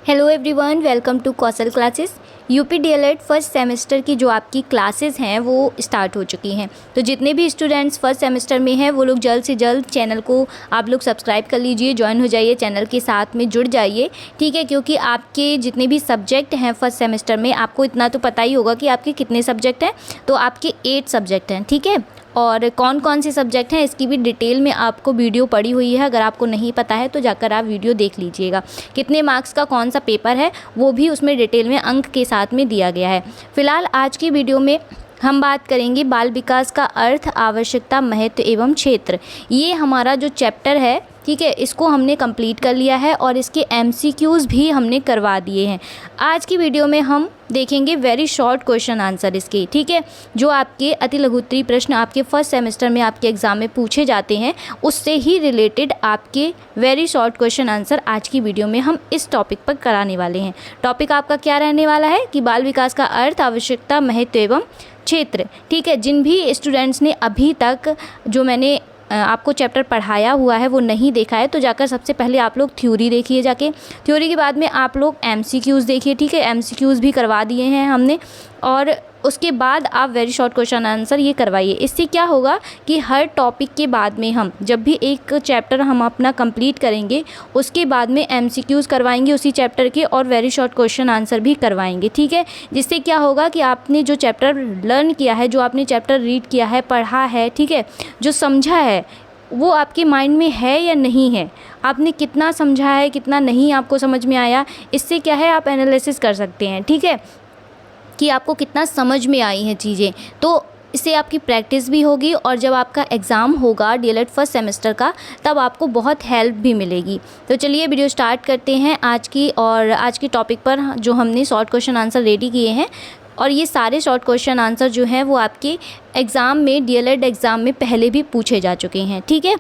Hello everyone, welcome to Kaushal classes. UP DElEd first semester की जो आपकी क्लासेस हैं वो स्टार्ट हो चुकी हैं। तो जितने भी स्टूडेंट्स फर्स्ट सेमेस्टर में हैं वो लोग जल्द से जल्द चैनल को आप लोग सब्सक्राइब कर लीजिए, ज्वाइन हो जाइए, चैनल के साथ में जुड़ जाइए, ठीक है। क्योंकि आपके जितने भी सब्जेक्ट हैं फर्स्ट सेमेस्टर में, आपको इतना तो पता ही होगा कि आपके कितने सब्जेक्ट हैं। तो आपके 8 सब्जेक्ट हैं, ठीक है। और कौन कौन से सब्जेक्ट हैं इसकी भी डिटेल में आपको वीडियो पड़ी हुई है। अगर आपको नहीं पता है तो जाकर आप वीडियो देख लीजिएगा। कितने मार्क्स का कौन सा पेपर है वो भी उसमें डिटेल में अंक के साथ में दिया गया है। फिलहाल आज की वीडियो में हम बात करेंगे बाल विकास का अर्थ, आवश्यकता, महत्व एवं क्षेत्र। ये हमारा जो चैप्टर है, ठीक है, इसको हमने कंप्लीट कर लिया है और इसके एमसीक्यूज़ भी हमने करवा दिए हैं। आज की वीडियो में हम देखेंगे वेरी शॉर्ट क्वेश्चन आंसर इसके, ठीक है। जो आपके अति लघुत्तरीय प्रश्न आपके फर्स्ट सेमेस्टर में आपके एग्ज़ाम में पूछे जाते हैं उससे ही रिलेटेड आपके वेरी शॉर्ट क्वेश्चन आंसर आज की वीडियो में हम इस टॉपिक पर कराने वाले हैं। टॉपिक आपका क्या रहने वाला है कि बाल विकास का अर्थ, आवश्यकता, महत्व एवं क्षेत्र, ठीक है। जिन भी स्टूडेंट्स ने अभी तक जो मैंने आपको चैप्टर पढ़ाया हुआ है वो नहीं देखा है तो जाकर सबसे पहले आप लोग थ्योरी देखिए। जाके थ्योरी के बाद में आप लोग एमसीक्यूज़ देखिए, ठीक है। एमसीक्यूज़ भी करवा दिए हैं हमने और उसके बाद आप वेरी शॉर्ट क्वेश्चन आंसर ये करवाइए। इससे क्या होगा कि हर टॉपिक के बाद में हम जब भी एक चैप्टर हम अपना कंप्लीट करेंगे उसके बाद में एमसीक्यूज़ करवाएंगे उसी चैप्टर के और वेरी शॉर्ट क्वेश्चन आंसर भी करवाएंगे, ठीक है। जिससे क्या होगा कि आपने जो चैप्टर लर्न किया है, जो आपने चैप्टर रीड किया है, पढ़ा है, ठीक है, जो समझा है वो आपके माइंड में है या नहीं है, आपने कितना समझा है, कितना नहीं आपको समझ में आया, इससे क्या है आप एनालिसिस कर सकते हैं, ठीक है, कि आपको कितना समझ में आई हैं चीज़ें। तो इससे आपकी प्रैक्टिस भी होगी और जब आपका एग्ज़ाम होगा डीएलएड फर्स्ट सेमेस्टर का तब आपको बहुत हेल्प भी मिलेगी। तो चलिए वीडियो स्टार्ट करते हैं आज की। और आज के टॉपिक पर जो हमने शॉर्ट क्वेश्चन आंसर रेडी किए हैं और ये सारे शॉर्ट क्वेश्चन आंसर जो हैं वो आपके एग्ज़ाम में, डीएलएड एग्ज़ाम में पहले भी पूछे जा चुके हैं, ठीक है।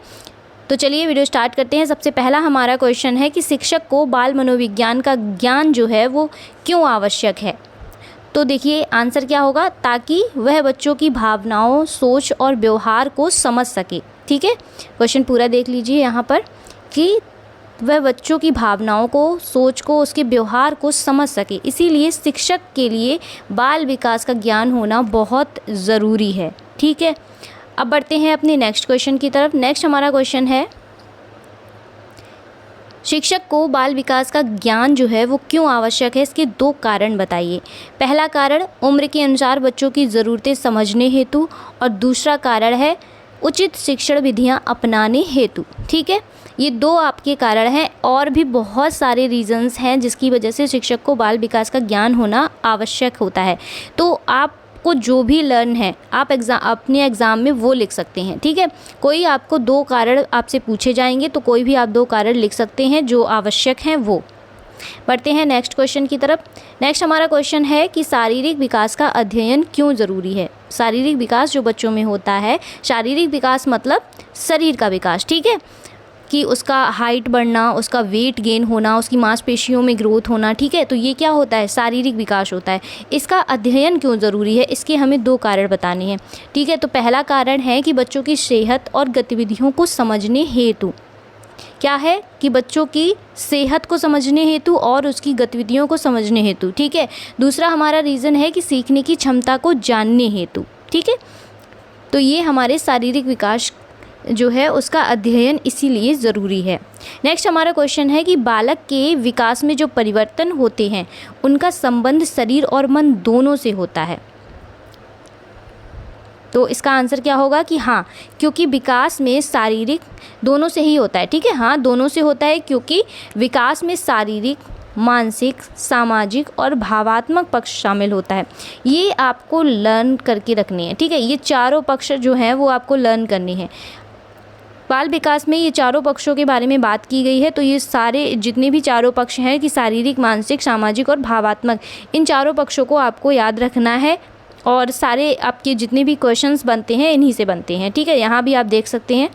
तो चलिए वीडियो स्टार्ट करते हैं। सबसे पहला हमारा क्वेश्चन है कि शिक्षक को बाल मनोविज्ञान का ज्ञान जो है वो क्यों आवश्यक है। तो देखिए आंसर क्या होगा, ताकि वह बच्चों की भावनाओं, सोच और व्यवहार को समझ सके, ठीक है। क्वेश्चन पूरा देख लीजिए यहाँ पर कि वह बच्चों की भावनाओं को, सोच को, उसके व्यवहार को समझ सके, इसीलिए शिक्षक के लिए बाल विकास का ज्ञान होना बहुत ज़रूरी है, ठीक है। अब बढ़ते हैं अपने नेक्स्ट क्वेश्चन की तरफ। नेक्स्ट हमारा क्वेश्चन है शिक्षक को बाल विकास का ज्ञान जो है वो क्यों आवश्यक है, इसके 2 कारण बताइए। पहला कारण उम्र के अनुसार बच्चों की ज़रूरतें समझने हेतु और दूसरा कारण है उचित शिक्षण विधियां अपनाने हेतु, ठीक है। ये 2 आपके कारण हैं और भी बहुत सारे रीजंस हैं जिसकी वजह से शिक्षक को बाल विकास का ज्ञान होना आवश्यक होता है। तो आप को जो भी लर्न है आप अपने एग्ज़ाम में वो लिख सकते हैं, ठीक है। कोई आपको 2 कारण आपसे पूछे जाएंगे तो कोई भी आप 2 कारण लिख सकते हैं जो आवश्यक हैं वो। बढ़ते हैं नेक्स्ट क्वेश्चन की तरफ। नेक्स्ट हमारा क्वेश्चन है कि शारीरिक विकास का अध्ययन क्यों ज़रूरी है। शारीरिक विकास जो बच्चों में होता है, शारीरिक विकास मतलब शरीर का विकास, ठीक है, कि उसका हाइट बढ़ना, उसका वेट गेन होना, उसकी मांसपेशियों में ग्रोथ होना, ठीक है। तो ये क्या होता है, शारीरिक विकास होता है। इसका अध्ययन क्यों ज़रूरी है, इसके हमें 2 कारण बताने हैं, ठीक है। तो पहला कारण है कि बच्चों की सेहत और गतिविधियों को समझने हेतु, क्या है कि बच्चों की सेहत को समझने हेतु और उसकी गतिविधियों को समझने हेतु, ठीक है। दूसरा हमारा रीज़न है कि सीखने की क्षमता को जानने हेतु, ठीक है। तो ये हमारे शारीरिक विकास जो है उसका अध्ययन इसीलिए ज़रूरी है। नेक्स्ट हमारा क्वेश्चन है कि बालक के विकास में जो परिवर्तन होते हैं उनका संबंध शरीर और मन दोनों से होता है। तो इसका आंसर क्या होगा कि हाँ, क्योंकि विकास में शारीरिक दोनों से ही होता है, ठीक है। हाँ, दोनों से होता है क्योंकि विकास में शारीरिक, मानसिक, सामाजिक और भावात्मक पक्ष शामिल होता है। ये आपको लर्न करके रखने हैं, ठीक है। ये चारों पक्ष जो हैं वो आपको लर्न करने हैं। बाल विकास में ये चारों पक्षों के बारे में बात की गई है। तो ये सारे जितने भी चारों पक्ष हैं कि शारीरिक, मानसिक, सामाजिक और भावात्मक, इन चारों पक्षों को आपको याद रखना है और सारे आपके जितने भी क्वेश्चंस बनते हैं इन्हीं से बनते हैं, ठीक है। यहाँ भी आप देख सकते हैं।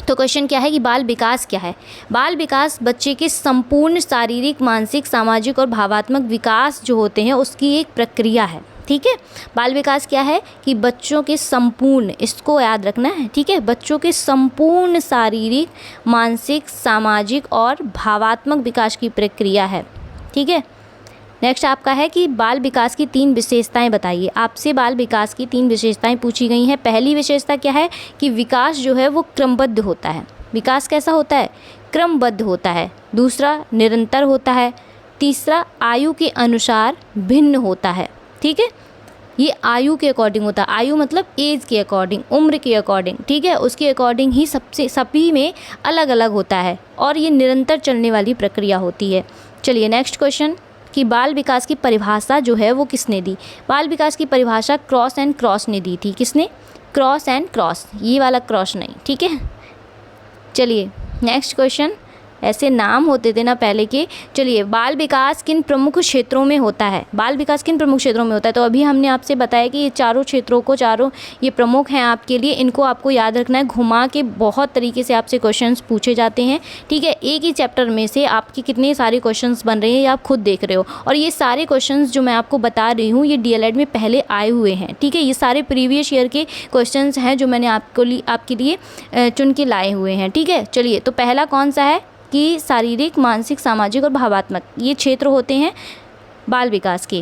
तो क्वेश्चन क्या है कि बाल विकास क्या है। बाल विकास बच्चे के संपूर्ण शारीरिक, मानसिक, सामाजिक और भावात्मक विकास जो होते हैं उसकी एक प्रक्रिया है, ठीक है। बाल विकास क्या है कि बच्चों के संपूर्ण, इसको याद रखना है, ठीक है, बच्चों के संपूर्ण शारीरिक, मानसिक, सामाजिक और भावात्मक विकास की प्रक्रिया है, ठीक है। नेक्स्ट आपका है कि बाल विकास की 3 विशेषताएं बताइए। आपसे बाल विकास की 3 विशेषताएं पूछी गई हैं। पहली विशेषता क्या है कि विकास जो है वो क्रमबद्ध होता है। विकास कैसा होता है? क्रमबद्ध होता है। दूसरा, निरंतर होता है। तीसरा, आयु के अनुसार भिन्न होता है। ठीक है, ये आयु के अकॉर्डिंग होता है। आयु मतलब एज के अकॉर्डिंग, उम्र के अकॉर्डिंग, ठीक है, उसके अकॉर्डिंग ही सभी में अलग अलग होता है और ये निरंतर चलने वाली प्रक्रिया होती है। चलिए नेक्स्ट क्वेश्चन कि बाल विकास की परिभाषा जो है वो किसने दी? बाल विकास की परिभाषा क्रॉस एंड क्रॉस ने दी थी। किसने? क्रॉस एंड क्रॉस, ये वाला क्रॉस नहीं, ठीक है। चलिए नेक्स्ट क्वेश्चन, ऐसे नाम होते थे ना पहले के। चलिए, बाल विकास किन प्रमुख क्षेत्रों में होता है? बाल विकास किन प्रमुख क्षेत्रों में होता है? तो अभी हमने आपसे बताया कि ये चारों क्षेत्रों को, चारों ये प्रमुख हैं आपके लिए, इनको आपको याद रखना है। घुमा के बहुत तरीके से आपसे क्वेश्चंस पूछे जाते हैं, ठीक है। एक ही चैप्टर में से आपके कितने सारे क्वेश्चंस बन रहे हैं ये आप खुद देख रहे हो। और ये सारे क्वेश्चंस जो मैं आपको बता रही हूँ ये डीएलएड में पहले आए हुए हैं, ठीक है। ये सारे प्रीवियस ईयर के क्वेश्चंस हैं जो मैंने आपके लिए चुन के लाए हुए हैं, ठीक है। चलिए, तो पहला कौन सा है कि शारीरिक, मानसिक, सामाजिक और भावात्मक, ये क्षेत्र होते हैं बाल विकास के।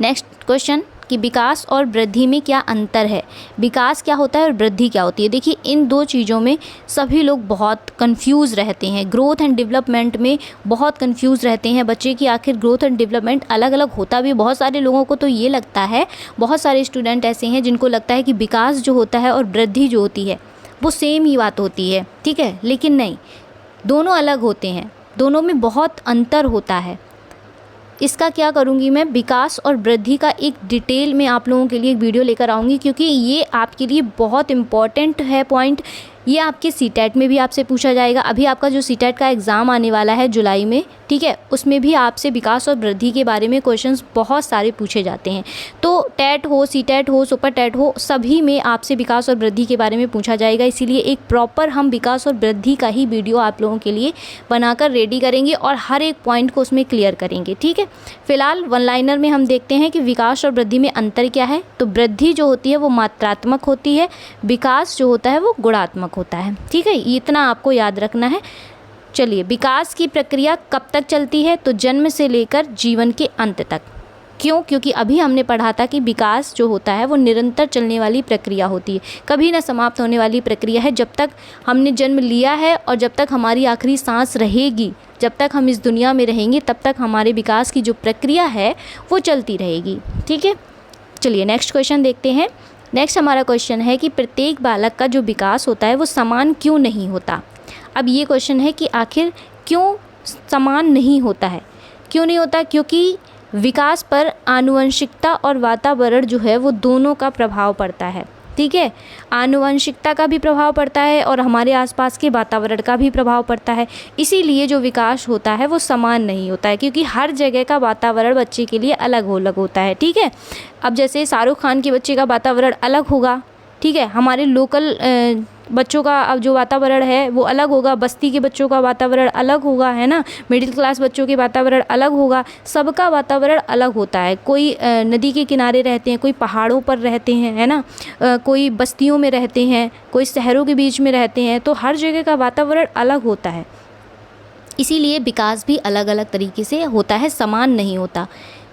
नेक्स्ट क्वेश्चन कि विकास और वृद्धि में क्या अंतर है? विकास क्या होता है और वृद्धि क्या होती है? देखिए, इन दो चीज़ों में सभी लोग बहुत कंफ्यूज रहते हैं। ग्रोथ एंड डेवलपमेंट में बहुत कंफ्यूज रहते हैं बच्चे की आखिर ग्रोथ एंड डेवलपमेंट अलग अलग होता भी। बहुत सारे लोगों को तो ये लगता है, बहुत सारे स्टूडेंट ऐसे हैं जिनको लगता है कि विकास जो होता है और वृद्धि जो होती है वो सेम ही बात होती है, ठीक है। लेकिन नहीं, दोनों अलग होते हैं, दोनों में बहुत अंतर होता है। इसका क्या करूँगी मैं, विकास और वृद्धि का एक डिटेल में आप लोगों के लिए एक वीडियो लेकर आऊँगी, क्योंकि ये आपके लिए बहुत इम्पॉर्टेंट है पॉइंट। ये आपके सीटेट में भी आपसे पूछा जाएगा। अभी आपका जो सीटेट का एग्ज़ाम आने वाला है जुलाई में, ठीक है, उसमें भी आपसे विकास और वृद्धि के बारे में क्वेश्चंस बहुत सारे पूछे जाते हैं। तो टेट हो, सीटेट हो, सुपर टेट हो, सभी में आपसे विकास और वृद्धि के बारे में पूछा जाएगा। इसीलिए एक प्रॉपर हम विकास और वृद्धि का ही वीडियो आप लोगों के लिए बनाकर रेडी करेंगे और हर एक पॉइंट को उसमें क्लियर करेंगे, ठीक है। फिलहाल वन लाइनर में हम देखते हैं कि विकास और वृद्धि में अंतर क्या है। तो वृद्धि जो होती है वो मात्रात्मक होती है, विकास जो होता है वो गुणात्मक होता है, ठीक है। इतना आपको याद रखना है। चलिए, विकास की प्रक्रिया कब तक चलती है? तो जन्म से लेकर जीवन के अंत तक। क्यों? क्योंकि अभी हमने पढ़ा था कि विकास जो होता है वो निरंतर चलने वाली प्रक्रिया होती है, कभी ना समाप्त होने वाली प्रक्रिया है। जब तक हमने जन्म लिया है और जब तक हमारी आखिरी सांस रहेगी, जब तक हम इस दुनिया में रहेंगे, तब तक हमारे विकास की जो प्रक्रिया है वो चलती रहेगी, ठीक है। चलिए नेक्स्ट क्वेश्चन देखते हैं। नेक्स्ट हमारा क्वेश्चन है कि प्रत्येक बालक का जो विकास होता है वो समान क्यों नहीं होता? अब ये क्वेश्चन है कि आखिर क्यों समान नहीं होता है? क्यों नहीं होता? क्योंकि विकास पर आनुवंशिकता और वातावरण जो है वो दोनों का प्रभाव पड़ता है, ठीक है। आनुवंशिकता का भी प्रभाव पड़ता है और हमारे आसपास के वातावरण का भी प्रभाव पड़ता है। इसीलिए जो विकास होता है वो समान नहीं होता है, क्योंकि हर जगह का वातावरण बच्चे के लिए अलग अलग होता है, ठीक है। अब जैसे शाहरुख खान के बच्चे का वातावरण अलग होगा, ठीक है, हमारे लोकल बच्चों का अब जो वातावरण है वो अलग होगा, बस्ती के बच्चों का वातावरण अलग होगा, है ना, मिडिल क्लास बच्चों के वातावरण अलग होगा, सबका वातावरण अलग होता है। कोई नदी के किनारे रहते हैं, कोई पहाड़ों पर रहते हैं, है ना, कोई बस्तियों में रहते हैं, कोई शहरों के बीच में रहते हैं, तो हर जगह का वातावरण अलग होता है। इसीलिए विकास भी अलग अलग तरीके से होता है, समान नहीं होता।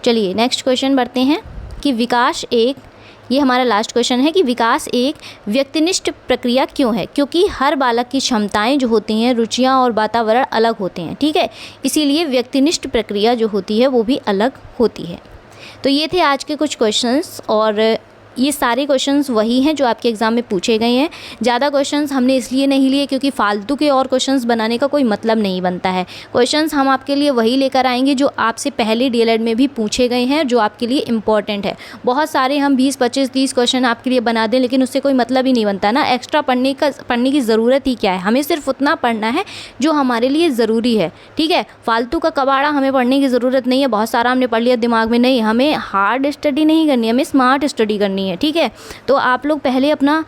चलिए नेक्स्ट क्वेश्चन बढ़ते हैं कि विकास एक, ये हमारा लास्ट क्वेश्चन है कि विकास एक व्यक्तिनिष्ठ प्रक्रिया क्यों है? क्योंकि हर बालक की क्षमताएं जो होती हैं, रुचियां और वातावरण अलग होते हैं, ठीक है। इसीलिए व्यक्तिनिष्ठ प्रक्रिया जो होती है वो भी अलग होती है। तो ये थे आज के कुछ क्वेश्चंस और ये सारे क्वेश्चंस वही हैं जो आपके एग्ज़ाम में पूछे गए हैं। ज़्यादा क्वेश्चंस हमने इसलिए नहीं लिए क्योंकि फालतू के और क्वेश्चंस बनाने का कोई मतलब नहीं बनता है। क्वेश्चंस हम आपके लिए वही लेकर आएंगे जो आपसे पहले डीएलएड में भी पूछे गए हैं, जो आपके लिए इम्पॉर्टेंट है। बहुत सारे हम 20, 25, 30 क्वेश्चन आपके लिए बना दें, लेकिन उससे कोई मतलब ही नहीं बनता ना। एक्स्ट्रा पढ़ने की ज़रूरत ही क्या है? हमें सिर्फ उतना पढ़ना है जो हमारे लिए ज़रूरी है, ठीक है। फालतू का कबाड़ा हमें पढ़ने की ज़रूरत नहीं है। बहुत सारा हमने पढ़ लिया दिमाग में, नहीं, हमें हार्ड स्टडी नहीं करनी है, हमें स्मार्ट स्टडी करनी है, ठीक है। तो आप लोग पहले अपना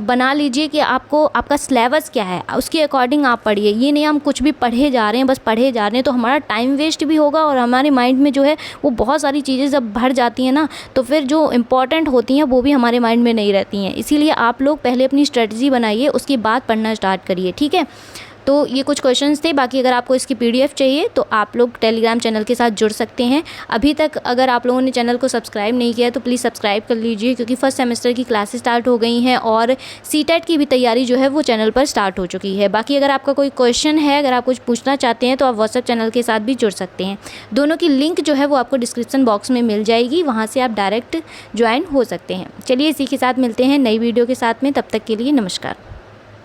बना लीजिए कि आपको आपका सिलेबस क्या है, उसके अकॉर्डिंग आप पढ़िए। ये नहीं हम कुछ भी पढ़े जा रहे हैं, बस पढ़े जा रहे हैं, तो हमारा टाइम वेस्ट भी होगा और हमारे माइंड में जो है वो बहुत सारी चीज़ें जब भर जाती हैं ना, तो फिर जो इम्पॉर्टेंट होती हैं वो भी हमारे माइंड में नहीं रहती हैं। इसीलिए आप लोग पहले अपनी स्ट्रेटजी बनाइए, उसके बाद पढ़ना स्टार्ट करिए, ठीक है। तो ये कुछ क्वेश्चंस थे। बाकी अगर आपको इसकी PDF चाहिए तो आप लोग टेलीग्राम चैनल के साथ जुड़ सकते हैं। अभी तक अगर आप लोगों ने चैनल को सब्सक्राइब नहीं किया है तो प्लीज़ सब्सक्राइब कर लीजिए, क्योंकि फर्स्ट सेमेस्टर की क्लासेस स्टार्ट हो गई हैं और CTET की भी तैयारी जो है वो चैनल पर स्टार्ट हो चुकी है। बाकी अगर आपका कोई क्वेश्चन है, अगर आप कुछ पूछना चाहते हैं तो आप व्हाट्सएप चैनल के साथ भी जुड़ सकते हैं। दोनों की लिंक जो है वो आपको डिस्क्रिप्शन बॉक्स में मिल जाएगी, वहाँ से आप डायरेक्ट ज्वाइन हो सकते हैं। चलिए इसी के साथ मिलते हैं नई वीडियो के साथ में, तब तक के लिए नमस्कार।